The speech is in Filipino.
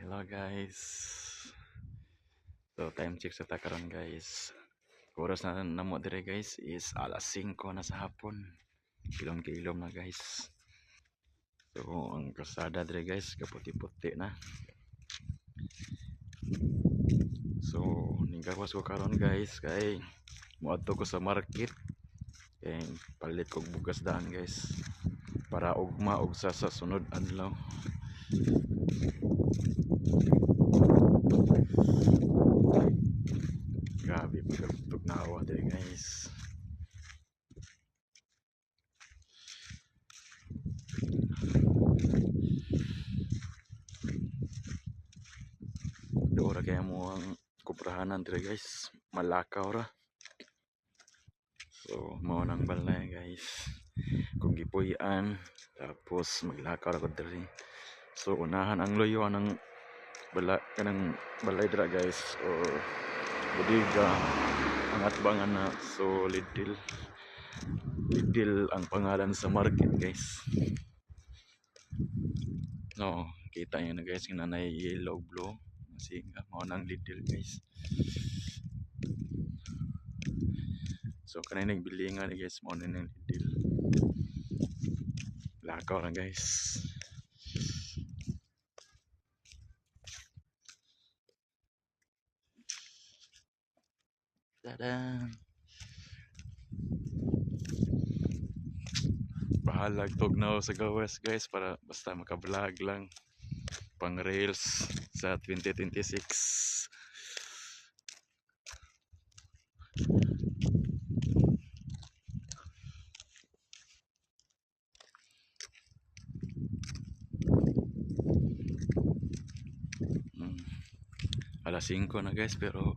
Hello guys. So time check sa takaron guys. Oras na namo dire guys is alas 5 na sa hapon. Kilom-kilom na guys. So ang kasada dire guys kaputi-puti na. So ninggawas ko karon guys kay moadto ko sa market. Kay palit kog bugas daan guys. Para ugma og sa sunod adlaw. Grabe pagkatug na awa dire guys. Ora kaya mo ang kuprahanan dire guys. Malakaw ra. So mao nang balay guys. Kung gipuy-an tapos maglakaw ra ko diri. So unahan ang loyo ng kanang balay dira guys or bodega ang atbangan na. So Lidl ang pangalan sa market guys. No, kita niyo na guys yung nanay yellow blue. Kasi mao nang Lidl guys. So kanay nagbili nga guys mao na ng Lidl. Lakaw na guys. Tada! Bahalag tugnaw sa gawas guys para basta maka-vlog lang pang reels sa 2026. Alas 5 na guys pero